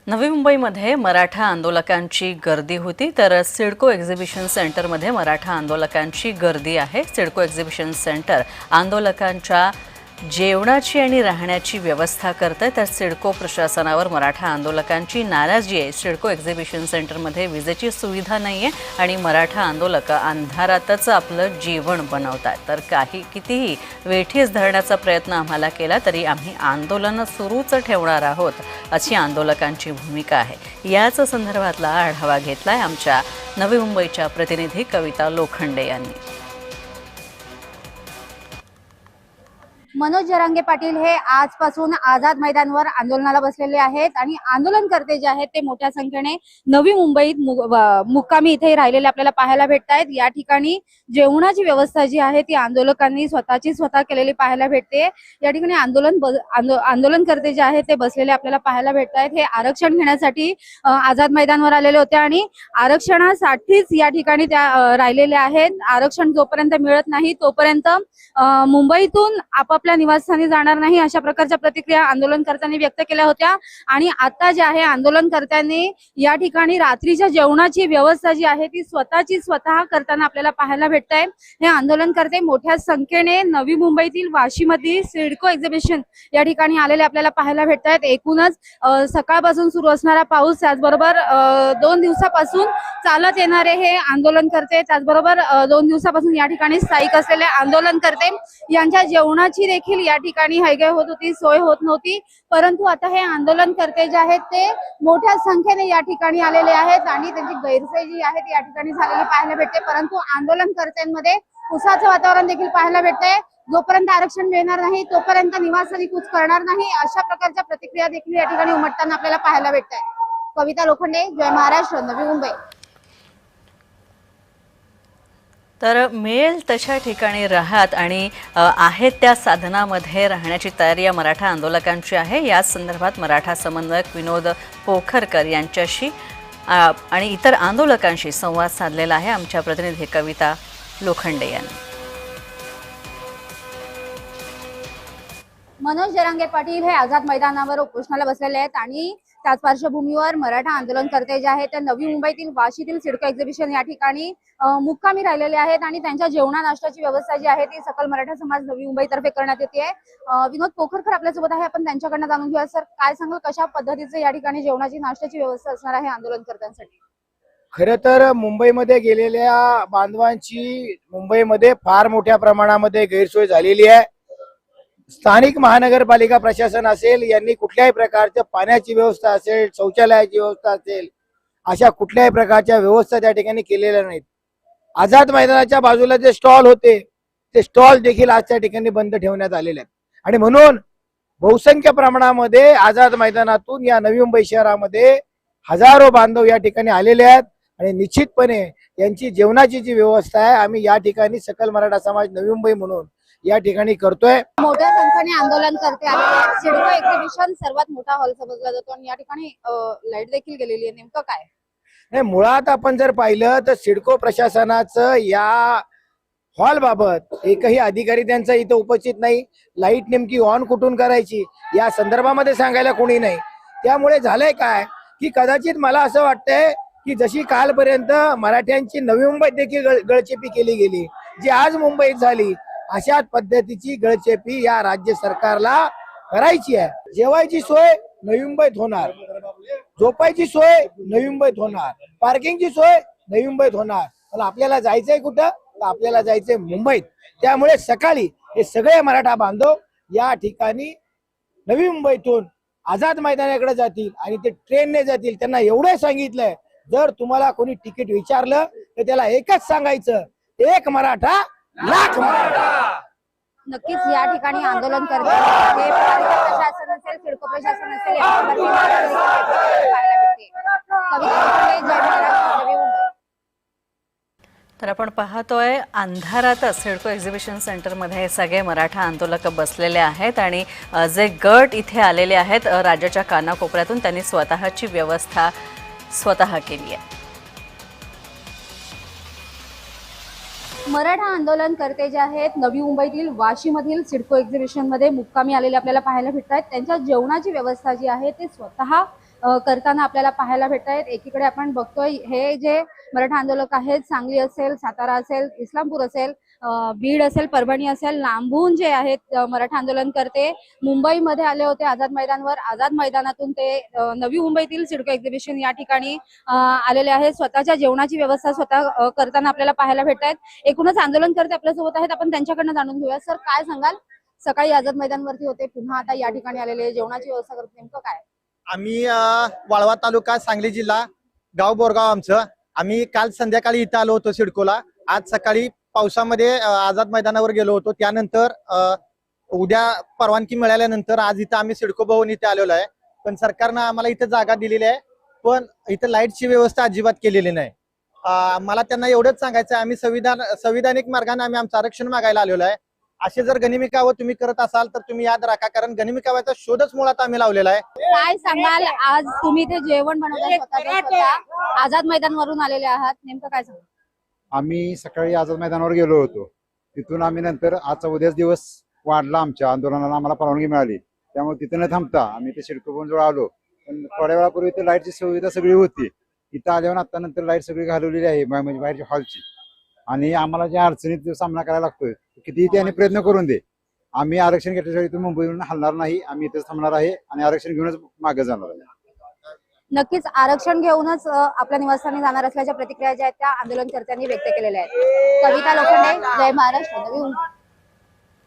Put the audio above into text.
नवी मुंबईमध्ये मराठा आंदोलकांची गर्दी होती, तर सिडको एक्झिबिशन सेंटरमध्ये मराठा आंदोलकांची गर्दी आहे। सिडको एक्झिबिशन सेंटर आंदोलकांच्या जेवणाची आणि राहण्याची व्यवस्था करते, तर सिडको प्रशासनावर मराठा आंदोलकांची नाराजी आहे। सिडको एक्झिबिशन सेंटरमध्ये विजेची सुविधा नाहीये आणि मराठा आंदोलक अंधारातच आपलं जेवण बनवतात, तर कितीही वेठीस धरण्याचा प्रयत्न आम्हाला केला तरी आम्ही आंदोलन सुरूच ठेवणार आहोत, अशी आंदोलकांची भूमिका आहे। याच संदर्भातला आढावा घेतलाय आमच्या नवी मुंबईच्या प्रतिनिधी कविता लोखंडे यांनी। मनोज जरांगे पाटील हे आजपासून आझाद मैदानावर आंदोलनाला बसलेले आहेत आणि आंदोलनकर्ते जे आहेत ते मोठ्या संख्येने नवी मुंबईत मुक्कामी इथे राहिलेले आपल्याला पाहायला भेटतायत। या ठिकाणी जेवणाची व्यवस्था जी आहे ती आंदोलकांनी स्वतः केलेली पाहायला भेटते। या ठिकाणी आंदोलनकर्ते जे आहेत ते बसलेले आपल्याला पाहायला भेटतायत। हे आरक्षण घेण्यासाठी आझाद मैदानावर आलेले होते आणि आरक्षणासाठीच या ठिकाणी त्या राहिलेले आहेत। आरक्षण जोपर्यंत मिळत नाही तोपर्यंत मुंबईतून आपल्या निवासस्थानी जाणार नाही, अशा प्रकारच्या प्रतिक्रिया आंदोलनकर्त्यांनी व्यक्त केल्या होत्या। आणि आता जे आहे आंदोलनकर्त्यांनी या ठिकाणी रात्रीच्या जेवणाची व्यवस्था जी आहे ती स्वतः करताना आपल्याला पाहायला भेटतंय। हे आंदोलनकर्ते मोठ्या संख्येने नवी मुंबईतील वाशीमधील सिडको एक्झिबिशन या ठिकाणी आलेले आपल्याला पाहायला भेटतायत। एकूणच सकाळपासून सुरू असणारा पाऊस, त्याचबरोबर 2 दिवसापासून चालत येणारे हे आंदोलनकर्ते, त्याचबरोबर 2 दिवसापासून या ठिकाणी स्थायिक असलेले आंदोलनकर्ते यांच्या जेवणाची देखील या ठिकाणी हयगय होत होती, सोय होत नव्हती। परंतु आता हे आंदोलनकर्ते जे आहेत ते मोठ्या संख्येने या ठिकाणी आलेले आहेत आणि त्यांची गैरसोय जी आहे ती या ठिकाणी झालेली पाहायला भेटते। परंतु आंदोलनकर्त्यांमध्ये उत्साहाचं वातावरण देखील पाहायला भेटतंय। जोपर्यंत आरक्षण मिळणार नाही तोपर्यंत निवासस्थानी कूच करणार नाही, अशा प्रकारच्या प्रतिक्रिया देखील या ठिकाणी उमटताना आपल्याला पाहायला भेटतंय। कविता लोखंडे, जय महाराष्ट्र, नवी मुंबई। तर मिळेल तशा ठिकाणी राहत आणि आहेत त्या साधनामध्ये राहण्याची तयारी या मराठा आंदोलकांची आहे। या संदर्भात मराठा समन्वयक विनोद पोखरकर यांच्याशी आणि इतर आंदोलकांशी संवाद साधलेला आहे आमच्या प्रतिनिधी कविता लोखंडे यांनी। मनोज जरांगे पाटील हे आझाद मैदानावर उपोषणाला बसलेले आहेत आणि त्याच पार्श्वभूमीवर मराठा आंदोलनकर्ते जे आहेत ते नवी मुंबईतील वाशीतील सिडको एक्झिबिशन या ठिकाणी मुक्कामी राहिलेले आहेत आणि त्यांच्या जेवणा नाश्त्याची व्यवस्था जी आहे ती सकल मराठा समाज नवी मुंबई तर्फे करण्यात येते आहे। विनोद पोखरकर आपल्यासोबत आहे, आपण त्यांच्याकडनं जाणून घेऊया। सर, काय सांगाल, कशा पद्धतीचे या ठिकाणी जेवणाची नाश्त्याची व्यवस्था असणार आहे आंदोलनकर्त्यांसाठी? खरं तर मुंबईमध्ये गेलेल्या बांधवांची मुंबईमध्ये फार मोठ्या प्रमाणामध्ये गैरसोय झालेली आहे। स्थानिक महानगरपालिका प्रशासन असेल, यांनी कुठल्याही प्रकारच्या पाण्याची व्यवस्था असेल, शौचालयाची व्यवस्था असेल, अशा कुठल्याही प्रकारच्या व्यवस्था त्या ठिकाणी केलेल्या नाहीत। आझाद मैदानाच्या बाजूला जे स्टॉल होते ते स्टॉल देखील आज त्या ठिकाणी बंद ठेवण्यात आलेले आहेत आणि म्हणून बहुसंख्य प्रमाणामध्ये आझाद मैदानातून या नवी मुंबई शहरामध्ये हजारो बांधव या ठिकाणी आलेले आहेत आणि निश्चितपणे यांची जेवणाची जी व्यवस्था आहे आम्ही या ठिकाणी सकल मराठा समाज नवी मुंबई म्हणून या ठिकाणी करतोय। मोठ्या संख्येने आंदोलनकर्ते आलेले आहेत। सिडको एक्झिबिशन सर्वात मोठा हॉल समजला जातो आणि या ठिकाणी लाईट देखील गेलेली आहे, नेमकं काय? नाही, मुळात आपण जर पाहिलं तर सिडको प्रशासनाचं या हॉल बाबत एकही अधिकारी त्यांचा इथं उपस्थित नाही। लाईट नेमकी ऑन कुठून करायची या संदर्भामध्ये सांगायला कोणी नाही। त्यामुळे झालंय काय की कदाचित मला असं वाटतंय की जशी कालपर्यंत मराठ्यांची नवी मुंबईत देखील गळचेपी केली गेली, जी आज मुंबईत झाली, अशाच पद्धतीची गळचेपी या राज्य सरकारला करायची आहे। जेवायची सोय नवी मुंबईत होणार, झोपायची सोय नवी मुंबईत होणार, पार्किंगची सोय नवी मुंबईत होणार, पण आपल्याला जायचंय कुठं? तर आपल्याला जायचंय मुंबईत। त्यामुळे सकाळी हे सगळे मराठा बांधव या ठिकाणी नवी मुंबईतून आझाद मैदानाकडे जातील आणि ते ट्रेनने जातील। त्यांना एवढं सांगितलंय, जर तुम्हाला कोणी तिकीट विचारलं तर त्याला एकच सांगायचं, एक मराठा लाख मराठा। नक्कीच या ठिकाणी आंदोलन करते प्रशासन असेल, सिडको प्रशासन असेल, पाहायला भेटते। कविता लोखंडे, जय महाराष्ट्र, नवी मुंबई। तर आपण पाहतोय अंधारातच सिडको एक्झिबिशन सेंटरमध्ये सगळे मराठा आंदोलक बसलेले आहेत आणि जे गट इथे आलेले आहेत राज्याच्या कानाकोपऱ्यातून, त्यांनी स्वतःची व्यवस्था स्वतः केली आहे। मराठा आंदोलनकर्ते जे आहेत नवी मुंबईतील वाशीमधील सिडको एक्झिबिशन मध्ये मुक्कामी आलेले आपल्याला पाहायला भेटतात। त्यांच्या जेवणाची व्यवस्था जी आहे ते स्वतः करताना आपल्याला पाहायला भेटत आहेत. एकीकडे आपण बघतोय हे जे मराठा आंदोलक आहेत, सांगली असेल, सातारा असेल, इस्लामपूर असेल, बीड असेल, परभणी असेल, लांबून जे आहेत मराठा आंदोलन करते मुंबईमध्ये आले होते आझाद मैदानवर. आझाद मैदानातून ते नवी मुंबईतील सिडको एक्झिबिशन या ठिकाणी आलेले आहेत. स्वतःच्या जेवणाची व्यवस्था स्वतः करताना आपल्याला पाहायला भेटत आहेत. एकूणच आंदोलन करते आपल्यासोबत आहेत. आपण त्यांच्याकडनं जाणून घेऊया. सर, काय सांगाल? सकाळी आझाद मैदानवरती होते, पुन्हा आता या ठिकाणी आलेले, जेवणाची व्यवस्था करते, नेमकं काय? आम्ही वाळवा तालुका, सांगली जिल्हा, गाव बोरगाव आमचं. आम्ही काल संध्याकाळी इथं आलो होतो सिडकोला. आज सकाळी पावसामध्ये आझाद मैदानावर गेलो होतो. त्यानंतर उद्या परवानगी मिळाल्यानंतर आज इथं आम्ही सिडको भवन इथे आलेलो आहे. पण सरकारनं आम्हाला इथं जागा दिलेली आहे, पण इथं लाईटची व्यवस्था अजिबात केलेली नाही. मला त्यांना एवढंच सांगायचं आहे, आम्ही संविधानिक मार्गाने आम्ही आमचं आरक्षण मागायला आलेलो आहे. असे जर गनिमिकावं तुम्ही करत असाल तर तुम्ही याद राखा, कारण गनिमिकावाचा शोधच मुळात आम्ही लावलेला आहे. काय सांगाल? आज तुम्ही ते जेवण बनवताय स्वतः आझाद मैदानवरून आलेले आहात, नेमकं काय सांगाल? आम्ही सकाळी आझाद मैदानावर गेलो होतो. तिथून आम्ही नंतर आजचा उद्याच दिवस वाढला, आमच्या आंदोलनाला आम्हाला परवानगी मिळाली. त्यामुळे तिथे न थांबता आम्ही ते सिडको जवळ आलो. पण थोड्या वेळापूर्वी इथे लाईटची सुविधा सगळी होती. इथं आल्यावर आता नंतर लाईट सगळी घालवलेली आहे, म्हणजे बाहेरच्या हॉलची. आणि आम्हाला ज्या अडचणीत सामना करायला लागतोय, किती त्याने प्रयत्न करून दे, आम्ही आरक्षण घेतल्याशिवाय इथून मुंबईवरून हलणार नाही. आम्ही इथेच थांबणार आहे आणि आरक्षण घेऊनच मागे जाणार आहे. नक्कीच आरक्षण घेऊनच आपल्या निवासस्थानी जाणार असल्याच्या प्रतिक्रिया ज्या आहेत त्या आंदोलनकर्त्यांनी व्यक्त केलेल्या आहेत. कविता लोखंडे, जय महाराष्ट्र, नवी मुंबई.